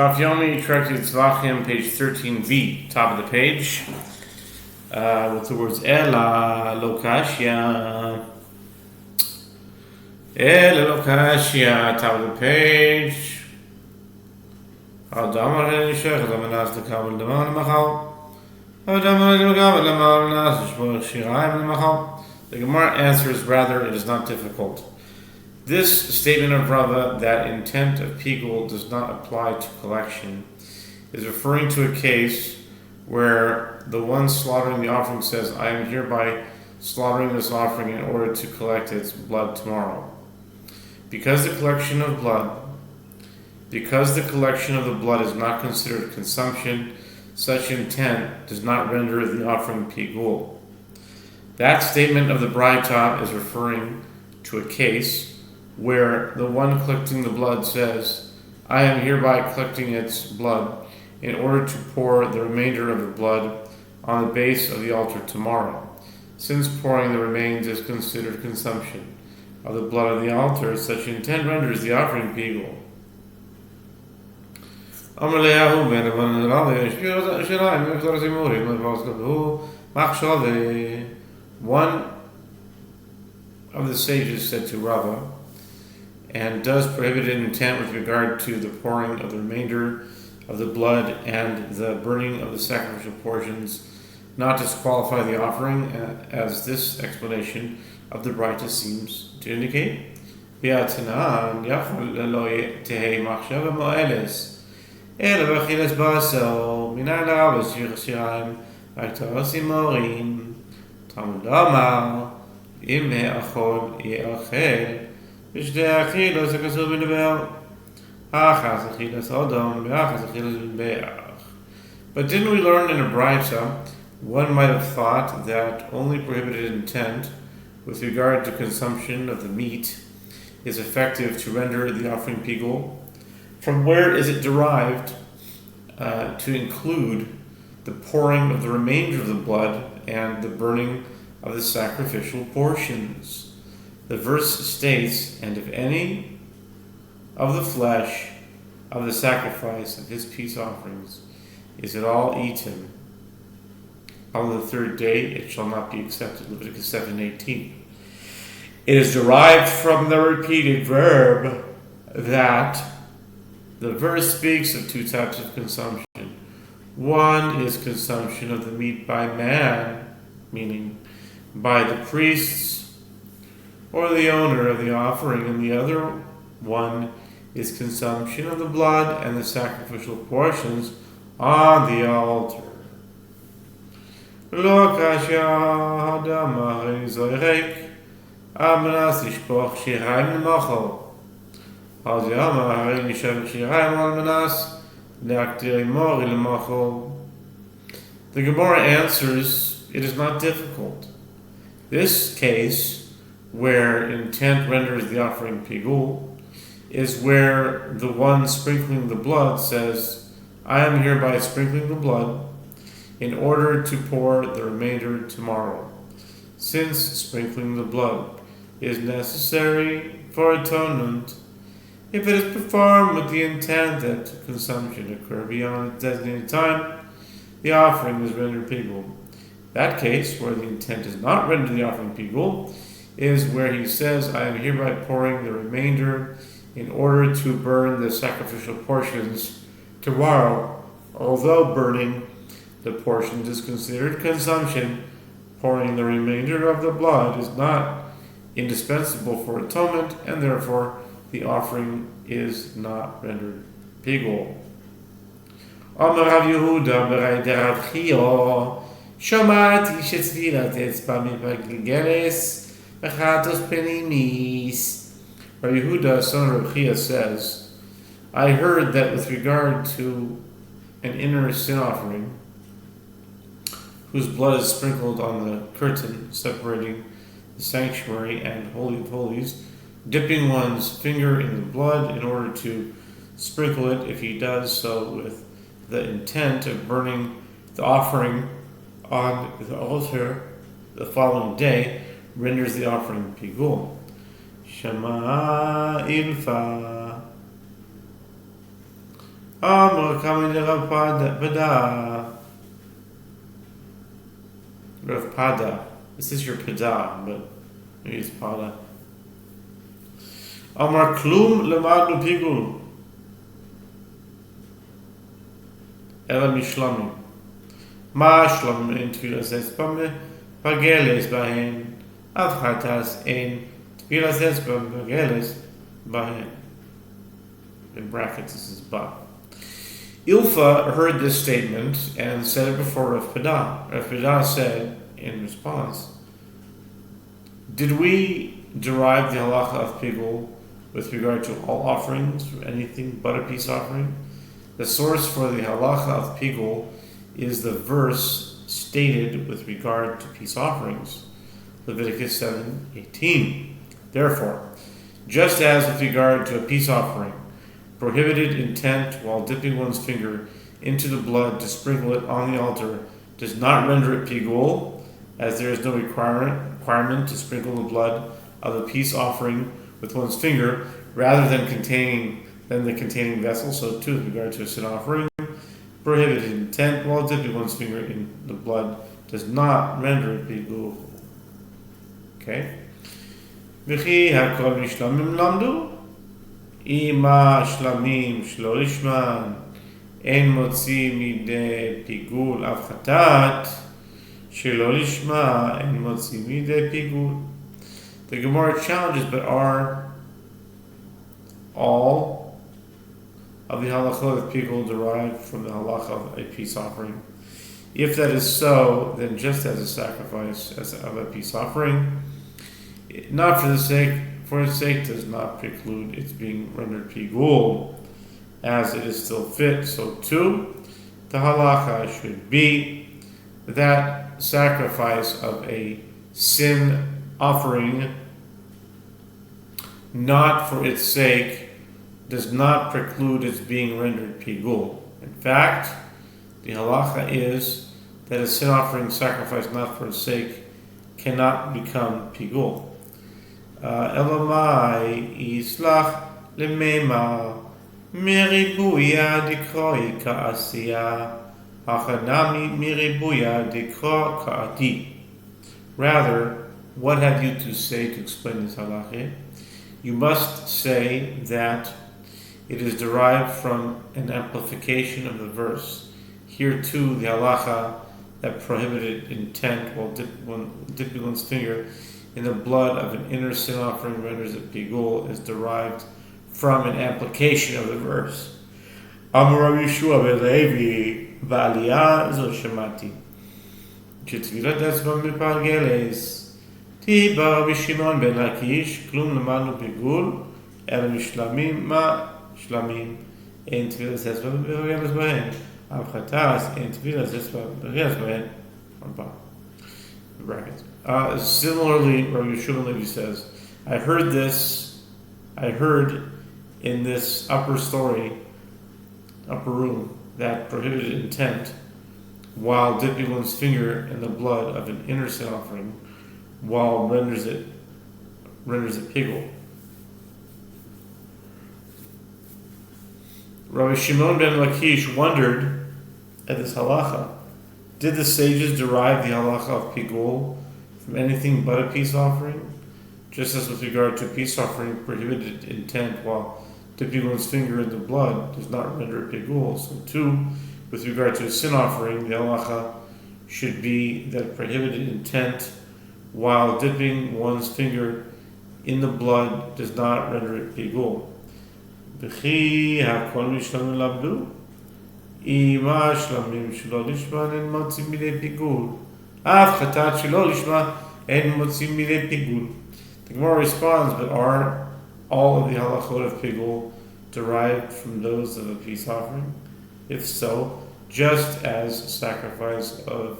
Daf Yomi, corrected Zevachim, page 13v, top of the page, with the words Ela Lokashia. Ela Lokashia, top of the page. Adam Shech, Lamanas the Kabul, the Man Machal. Adam the Kabul, the Manas, Shiraim, the Machal. The Gemara answers rather, it is not difficult. This statement of Rava that intent of pigul does not apply to collection is referring to a case where the one slaughtering the offering says, I am hereby slaughtering this offering in order to collect its blood tomorrow. Because the collection of the blood is not considered consumption, such intent does not render the offering pigul. That statement of the Braita is referring to a case where the one collecting the blood says, I am hereby collecting its blood in order to pour the remainder of the blood on the base of the altar tomorrow. Since pouring the remains is considered consumption of the blood of the altar, such intent renders the offering pigul. One of the sages said to Rava, and does prohibited intent with regard to the pouring of the remainder of the blood and the burning of the sacrificial portions not disqualify the offering, as this explanation of the Braita seems to indicate? But didn't we learn in a Braita, one might have thought that only prohibited intent with regard to consumption of the meat is effective to render the offering pigul? From where is it derived to include the pouring of the remainder of the blood and the burning of the sacrificial portions? The verse states, and if any of the flesh of the sacrifice of his peace offerings is at all eaten, on the third day it shall not be accepted. Leviticus 7:18. It is derived from the repeated verb that the verse speaks of two types of consumption. One is consumption of the meat by man, meaning by the priests or the owner of the offering, and the other one is consumption of the blood and the sacrificial portions on the altar. The Gemara answers, it is not difficult. This case, where intent renders the offering pigul, is where the one sprinkling the blood says, I am hereby sprinkling the blood in order to pour the remainder tomorrow. Since sprinkling the blood is necessary for atonement, if it is performed with the intent that consumption occur beyond the designated time, the offering is rendered pigul. That case, where the intent does not render the offering pigul, is where he says, I am hereby pouring the remainder in order to burn the sacrificial portions tomorrow. Although burning the portions is considered consumption, pouring the remainder of the blood is not indispensable for atonement, and therefore the offering is not rendered pigul. Amar Rav Yehuda b'ray derav Chio, Shomati shetzvilat etzba mipaggeles Bechatos penimis. Rabbi Yehuda, son of Rav Chia, says, I heard that with regard to an inner sin offering, whose blood is sprinkled on the curtain separating the sanctuary and Holy of Holies, dipping one's finger in the blood in order to sprinkle it, if he does so with the intent of burning the offering on the altar the following day, renders the offering pigul. Shema ilfa. Amar coming to Rav Pada. Rav Pada. This is your Pada, but maybe it's Pada. Amar klum lemadu pigul. Ela mishlamim. Ma shlam in tfilas esbame. Pageles bahen. Avchatas in tfilas esbame. Pageles bahen. In brackets, this is ba. Ilfa heard this statement and said it before Rav Pada. Rav Pada said in response, did we derive the halacha of pigul with regard to all offerings, anything but a peace offering? The source for the halacha of pigul is the verse stated with regard to peace offerings, Leviticus 7:18. Therefore, just as with regard to a peace offering, prohibited intent while dipping one's finger into the blood to sprinkle it on the altar does not render it pigul, as there is no requirement to sprinkle the blood of the peace offering with one's finger rather than the containing vessel. So too with regard to a sin offering, prohibited intent while dipping one's finger in the blood does not render it pigul. Okay? V'chi hakol mishlamim lamdu ima shlamim shlo lishman en motzi midei pigul avchatat shelo lishma en motzi midei pigul. The Gemara challenges, but are all of the halachot of pigul derived from the halacha of a peace offering? If that is so, then just as a sacrifice of a peace offering, not for its sake does not preclude its being rendered pigul, as it is still fit, so too the halacha should be that sacrifice of a sin offering, not for its sake, does not preclude its being rendered pigul. In fact, the halacha is that a sin offering sacrificed not for its sake cannot become pigul. Elamai islach lemema miribuya dikroi ka'asiya achanami miribuya dikro ka'ati. Rather, what have you to say to explain this halacha? You must say that it is derived from an amplification of the verse. Here too, the halacha that prohibited intent while dipping one's finger in the blood of an inner sin offering renders it pigul is derived from an application of the verse. Amar Yehoshua ben Levi v'aliyah zo shemati shetfilat etzba mipargeles tiba b'Shimon ben Lakish klum lemanu pigul el mishlamim ma shlamim en tfilas etzba mipargeles bahen avchatas en tfilas etzba mipargeles bahen arba. Brackets. Similarly, Rabbi Yehoshua ben Levi says, I heard in this upper room, that prohibited intent while dipping one's finger in the blood of an inner sin offering, while renders it pigul. Rabbi Shimon ben Lakish wondered at this halacha. Did the sages derive the halacha of pigul from anything but a peace offering? Just as with regard to peace offering, prohibited intent while dipping one's finger in the blood does not render it pigul, so too, with regard to a sin offering, the halacha should be that prohibited intent while dipping one's finger in the blood does not render it pigul. V'chi hakol mishlamim lamdu ima shlamim shelo lishma en motzi midei pigul avchatat shelo lishma en motzi midei pigul. The Gemara responds, but are all of the halachot of pigul derived from those of a peace offering? If so, just as sacrifice of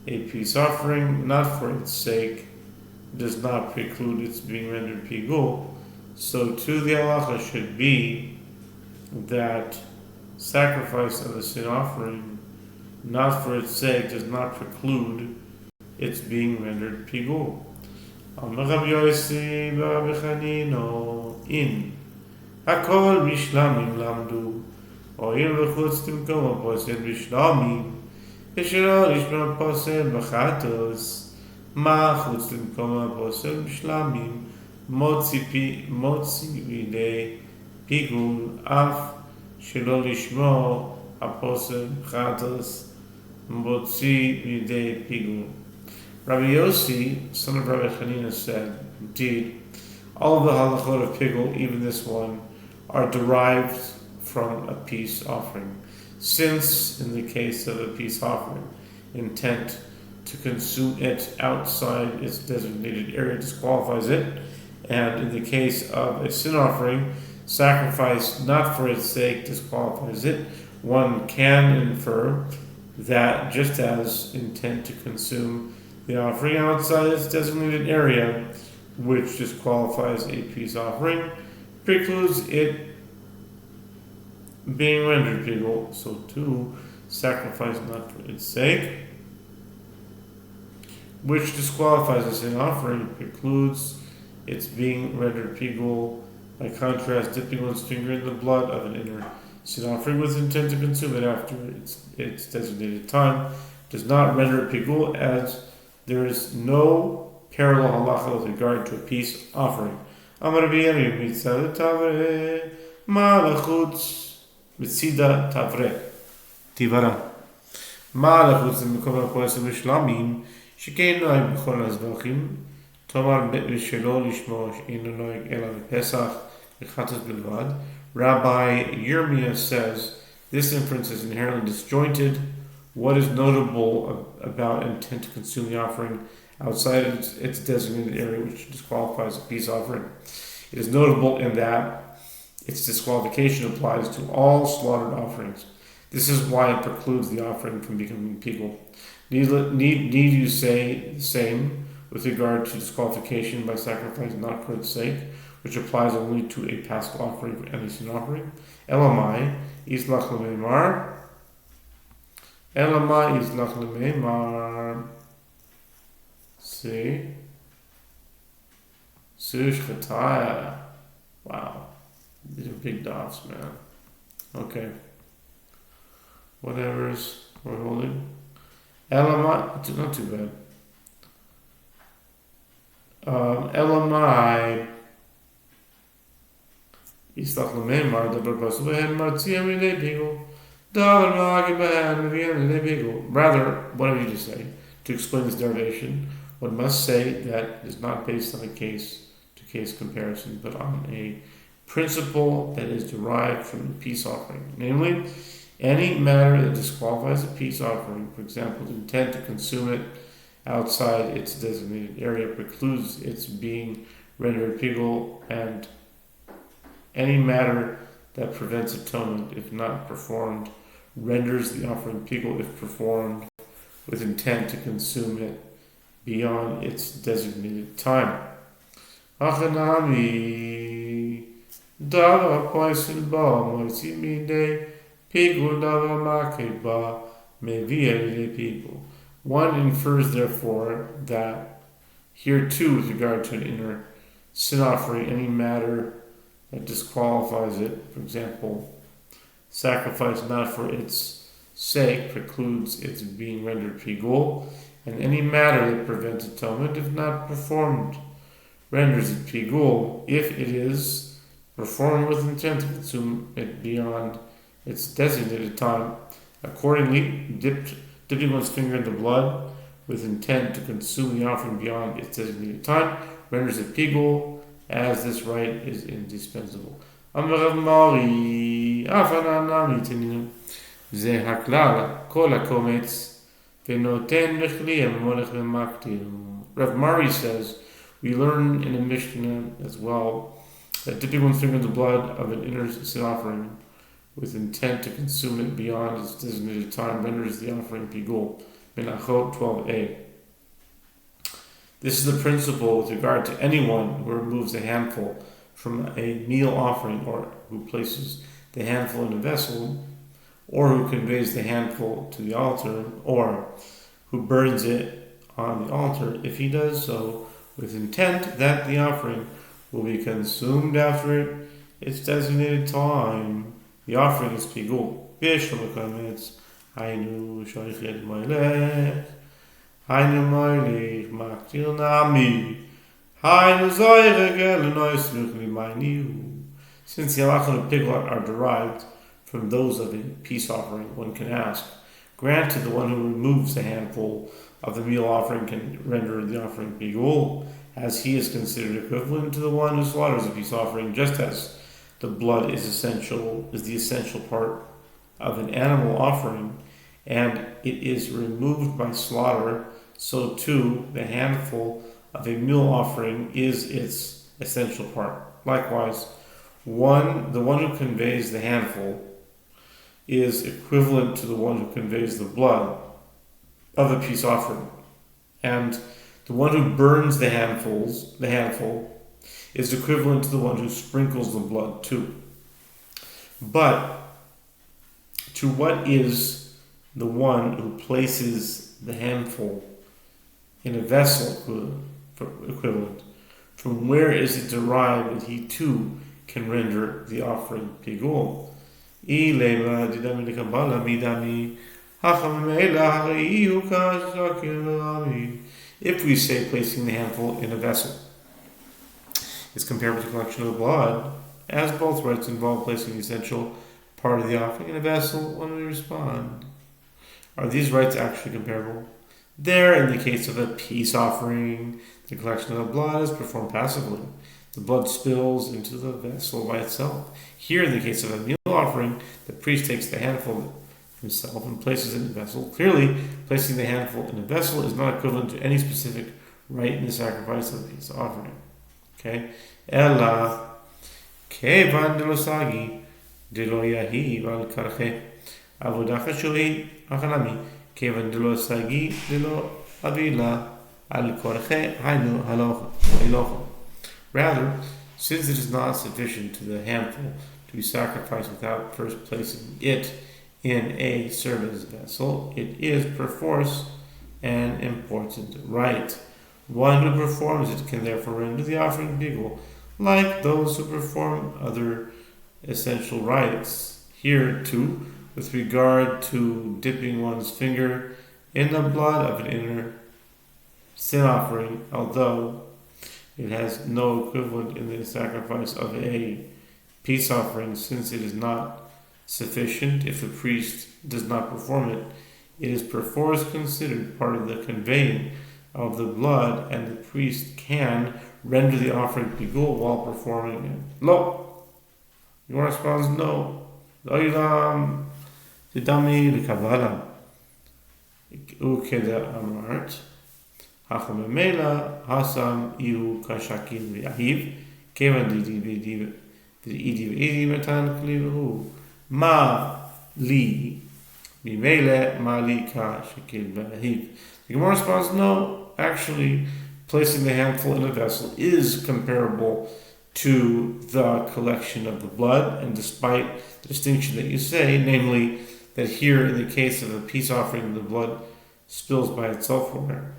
a peace offering, not for its sake, does not preclude its being rendered pigul, so too the halacha should be that sacrifice of a sin offering, not for its sake, does not preclude its being rendered pigul. Amar Rabbi Yossi bar Rabbi Chanino in hakol mishlamim lamdu הואיל וחוץ למקום הפוסל בשלמים, ושלא לשמוע פוסל בחטוס, מה חוץ למקום הפוסל בשלמים, מוציא בידי פיגול, אף שלא לשמוע הפוסל בחטוס, motzi midei pigul. Rabbi Yossi, son of Rabbi Hanina, said, indeed, all of the halachot of pigul, even this one, are derived from a peace offering. Since, in the case of a peace offering, intent to consume it outside its designated area disqualifies it, and in the case of a sin offering, sacrifice not for its sake disqualifies it, one can infer that just as intent to consume the offering outside its designated area, which disqualifies a peace offering, precludes it being rendered pigul, so too sacrifice not for its sake, which disqualifies a sin offering, precludes its being rendered pigul. By contrast, dipping one's finger in the blood of an inner sin offering with intent to consume it after its designated time does not render it pigul, as there is no parallel halacha with regard to a peace offering. Amar b'yami mitzad tavre malachutz mitzida tavre tivara malachutz l'mekom ha'poesem b'shlamim shekein noeg b'chol ha'zevachim tomar v'shelo lishmo she'eino noeg ela v'pesach v'chatos bilvad. Rabbi Yirmiyah says this inference is inherently disjointed. What is notable about intent to consume the offering outside its designated area, which disqualifies a peace offering? It is notable in that its disqualification applies to all slaughtered offerings. This is why it precludes the offering from becoming pigul. Need you say the same with regard to disqualification by sacrifice not for its sake, which applies only to a paschal offering for any sin offering? Elamai islach lememar. Elamai islach lememar. See? Sush chataya. Wow. These are big dots, man. Okay. Whatever's we're holding. Elamai, not too bad. Elamai Yislach l'meimar davar pasul behen martziyah midei pigul davar malagim behen mevi'en midei pigul. Rather, what did you just say? To explain this derivation, one must say that it is not based on a case-to-case comparison, but on a principle that is derived from the peace offering. Namely, any matter that disqualifies a peace offering, for example, the intent to consume it outside its designated area, precludes its being rendered pigul, and any matter that prevents atonement, if not performed, renders the offering pigul if performed with intent to consume it beyond its designated time. Achanami davar poisin ba moitzi midei pigul davar makeh ba mevi'eh midei pigul. One infers, therefore, that here too, with regard to an inner sin offering, any matter that disqualifies it, for example, sacrifice not for its sake, precludes its being rendered pigul, and any matter that prevents atonement, if not performed, renders it pigul, if it is performed with intent to consume it beyond its designated time. Accordingly, dipping one's finger in the blood with intent to consume the offering beyond its designated time renders it pigul, as this right is indispensable. Amar Mari, Afananami Tininu, Ze Haklal, Kol HaKometz, Venoten Nechliya Molech V'Maktil. Rav Mari says, we learn in a Mishnah as well that dipping one's finger in the blood of an inner sin offering with intent to consume it beyond its designated time renders the offering pigul. Menachot 12a. This is the principle with regard to anyone who removes a handful from a meal offering, or who places the handful in a vessel, or who conveys the handful to the altar, or who burns it on the altar, if he does so with intent that the offering will be consumed after its designated time. The offering is pigul. Bishlam kametz. Hainu shoichet moilech. Hainu moilech maktil nami. Hainu zoyre gel noismuchli mainiu. Since the halachot of pigul are derived from those of a peace offering, one can ask, granted the one who removes a handful of the meal offering can render the offering pigul, as he is considered equivalent to the one who slaughters a peace offering, just as the blood is the essential part of an animal offering, and it is removed by slaughter, so too the handful of a meal offering is its essential part. Likewise, the one who conveys the handful is equivalent to the one who conveys the blood of a peace offering, and the one who burns the handful is equivalent to the one who sprinkles the blood too. But to what is the one who places the handful in a vessel equivalent? From where is it derived that he too can render the offering pigul? If we say placing the handful in a vessel is compared with the collection of blood, as both rites involve placing the essential part of the offering in a vessel, one may respond, are these rites actually comparable? There, in the case of a peace offering, the collection of the blood is performed passively. The blood spills into the vessel by itself. Here, in the case of a meal offering, the priest takes the handful himself and places it in the vessel. Clearly, placing the handful in a vessel is not equivalent to any specific rite in the sacrifice of the peace offering. Okay? Ella kevan de lo sagi de lo yahi val karche avodah chashuvi achanami kevan de lo sagi de lo avila al korche hainu halocha. Rather, since it is not sufficient to the handful to be sacrificed without first placing it in a service vessel, it is perforce an important rite. One who performs it can therefore render the offering pigul, like those who perform other essential rites. Here, too, with regard to dipping one's finger in the blood of an inner sin offering, although it has no equivalent in the sacrifice of a peace offering, since it is not sufficient if the priest does not perform it, it is perforce considered part of the conveying of the blood, and the priest can render the offering pigul while performing it. Lo. Your response, no. Lo'ilam tidami l'kavala ukeda amart hachamemela hasam ihu kashakin v'yahiv kevan d'idi metan klivu ma li mimele ma li kashakin v'yahiv. The Gemara responds, no. Actually, placing the handful in a vessel is comparable to the collection of the blood, and despite the distinction that you say, namely that here in the case of a peace offering the blood spills by itself,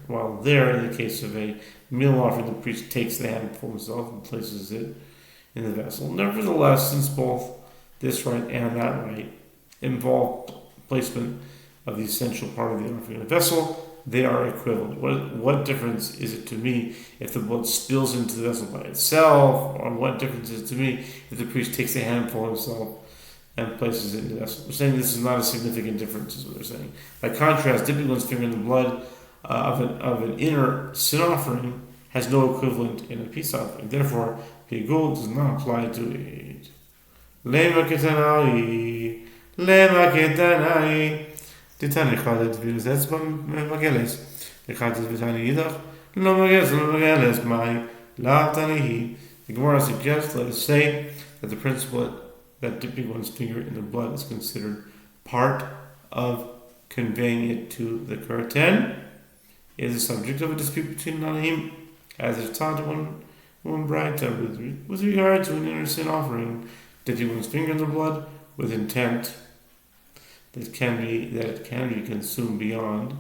while there in the case of a meal offering the priest takes the handful himself and places it in the vessel. Nevertheless, since both this rite and that rite involve placement of the essential part of the offering in a vessel, they are equivalent. What difference is it to me if the blood spills into the vessel by itself, or what difference is it to me if the priest takes a handful himself and places it in the vessel? We're saying this is not a significant difference, is what they're saying. By contrast, dipping one's finger in the blood of an inner sin offering has no equivalent in a peace offering. Therefore, pigul does not apply to it. Lema ketanai. Titani Chadash v'Yuzetz b'Mageles. Chadash v'Tani Yidach. Lo Mageles mai la Tanihi. The Gemara suggests, let us say, that the principle that dipping one's finger in the blood is considered part of conveying it to the curtain is the subject of a dispute between Nahim, as is taught in one Braita with regard to an inner sin offering, dipping one's finger in the blood with intent that it can be consumed beyond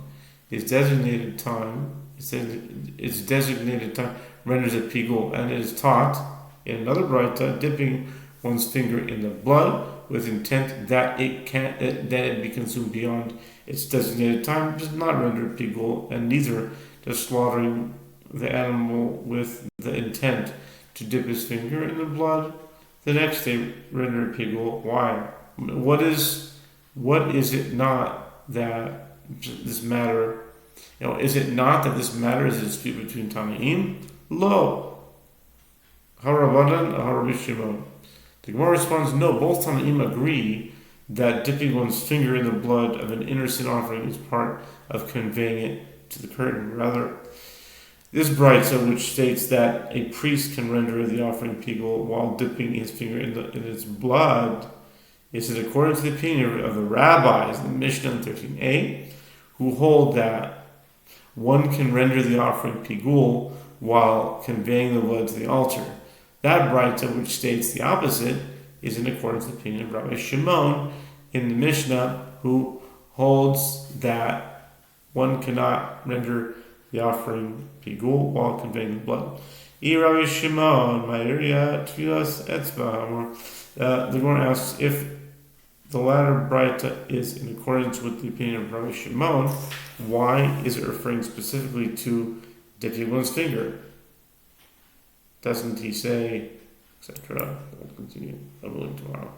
its designated time. Its designated time renders it pigul, and it is taught in another Braita, dipping one's finger in the blood with intent that it be consumed beyond its designated time does not render it pigul, and neither does slaughtering the animal with the intent to dip his finger in the blood the next day render it pigul. Why? What is it not that this matter? Is it not that this matter is a dispute between Tanaim? Lo, Harabanan, Harabi Shimon. The Gemara responds, no, both Tanaim agree that dipping one's finger in the blood of an innocent offering is part of conveying it to the curtain. Rather, this brayta, which states that a priest can render the offering pigul while dipping his finger in its blood, is in accordance to the opinion of the rabbis in the Mishnah in 13a, who hold that one can render the offering pigul while conveying the blood to the altar. That brayta, which states the opposite, is in accordance with the opinion of Rabbi Shimon in the Mishnah, who holds that one cannot render the offering pigul while conveying the blood. Rabbi Shimon, the Gemara asks, if the latter brayta is in accordance with the opinion of Rabbi Shimon, why is it referring specifically to dipping one's finger? Doesn't he say, etc.? We'll continue, I believe, tomorrow.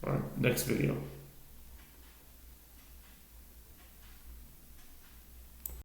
Alright, next video.